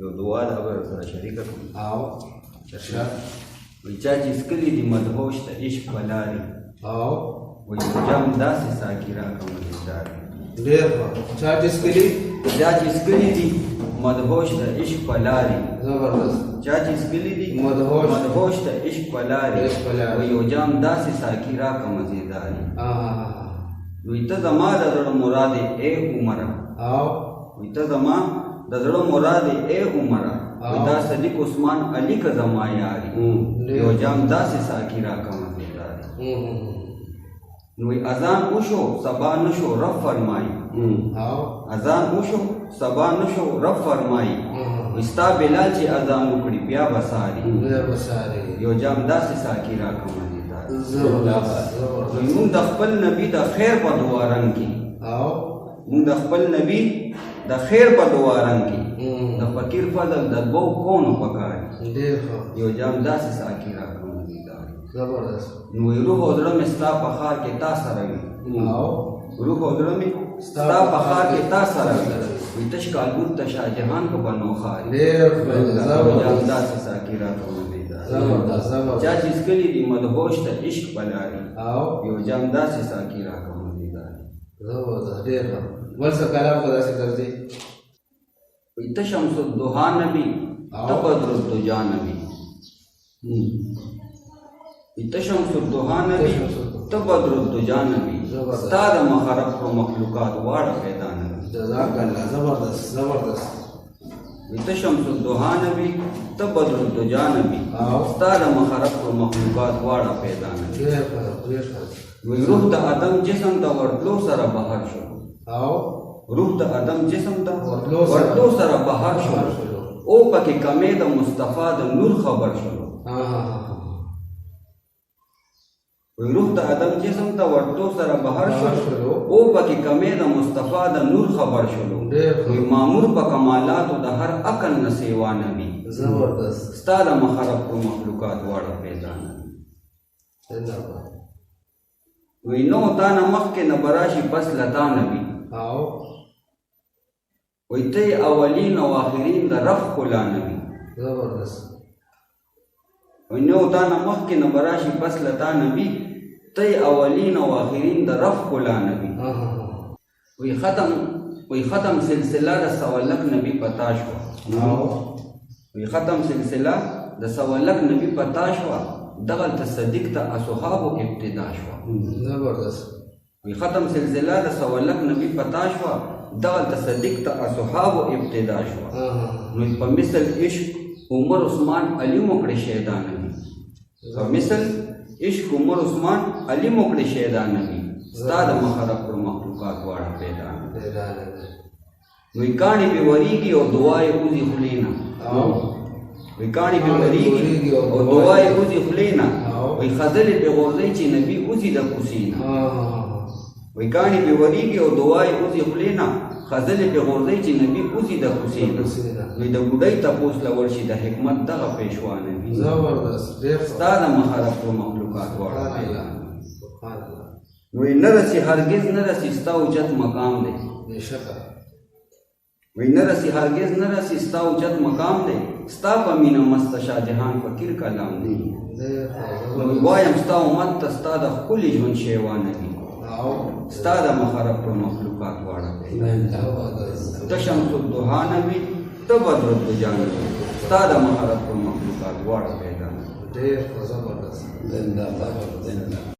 یو دعا ده خبره سره شریکه کړم او ښه وایي چا چې څکلي دي مدهوش د عشق په لارې او وایي یو جام داسې ساقي راکړه مزېدار ډېر ښه چا چې څکلي چا چې څکلي دي مدهوش د عشق په لارې زبردست چا چې څکلي دي مدهوش د عشق په لارې وایي یو جام داسې ساقي راکړه مزېدار وایي ته زما د زړه مراد ای عمره او وایي ته زما د زړه مراد ای عمره وایي دا صدیق عثمان علي که زما یاري یو جام داسې ساقي راکړه مزېدار نو اذان وشو سبا نشو رب فرمایي اذان وشو سبا نشو رب فرمایي ستا بلال چې اذان وکړي بیا به ساري یو جام داسې ساقي راکړه مزېدار مونږ د خپل نبي د خیر په دعا رنګ کې مونږ د خپل نبي د خیر په دعا رنګ کې د فقیر فضل د دوو کونو پکار یو جام داسې ساقي راکړه مزېدار نو روح او زړه مې ستا په ښار کې تا سره وي روح او زړه مې ستا په ښار کې تا سره وي وایي تش کالبوت ته شاهجهان په بنو ښار جام داسې ساقي راکړه مزېدار چا چې څکلي دي مدهوش د عشق په لارې یو جام داسې ساقي راکړه مزېدار بل څه کلام خو داسې درځي وایي ته شمس الدها نبي ته بدر الدجا نبي ته شمس الدها نبي ته بدر الدجا نبي ستا د مخرب په مخلوقات واړه پیدا نبي جزاک الله زبردست ته شمس الدها نبي ته بدر الدجا نبي ستا د مخرب په مخلوقات واړه پیدا نبي وایي روح د ادم جسم ته ورتلو سره بهر شو روح د ادم جسم ته ورتلو سره بهر شو او پکې کمې د مصطفی د نور خبر شلو روح د ادم جسم ته ورتلو سره بهر شو او پکې کمې د مصطفی د نور خبر شلو مامور په کمالاتو د هر عقل نه سیوا نبي ستا د مخرب په مخلوقات واړه پیدا نبي وی نو تا نه مخکې نه براشي پس لتا نبي وی ته اولین او آخرین د رب ښکلا نبي وی نو تا نه مخکې نه براشي پس لتا نبي ته اولین او آخرین د رب ښکلا نبي وی ختم سلسله د سوالک نبي پتا شوه وی ختم سلسله د سوالک نبي پتا شوه دغلته صدیق ته اصحابو ابتدا شوه وی ختم سلسله د سوالک نبي پتا شوه دغلته صدیق ته اصحابو ابتدا شوه نو په مثل عشق عمر عثمان علي موکړې شهدا نبي په مثل عشق عمر عثمان علي موکړې شهدا نبي ستا د مخرب پر مخلوقات واړه پیدا نوی کاڼي پې ورېږي او دعا یې وځي خولې نه وی کاڼي پې ورېږي او دعا یې وځي خولې نه وی خځلې پې غورځئ چې نبي وځي د کوڅې نه وی کاڼي پې ورېږي او دعا یې وځي خولې نه خځلې پې غورځئ چې نبي وځي د کوڅې نه وی د بوډۍ تپوس له ورشي د حکمت دغه پیشوا نبي ستا د مخرب په مخلوقات واړه پیدا وی نه رسي هرګز نه رسي ستا اوچت مقام دی وی نه رسي هرګز نه رسي ستا اوچت مقام دی ستا په مینه مست شاهجهان فقیر کلام دی وایم ستا امت ته ستا د ښکلي ژوند شیوا نبي ستا د مخرب پر مخلوقات واړه پیدا ته شمس الدها نبي ته بدر الدجا نبي ستا د مخرب پر مخلوقات واړه پیدا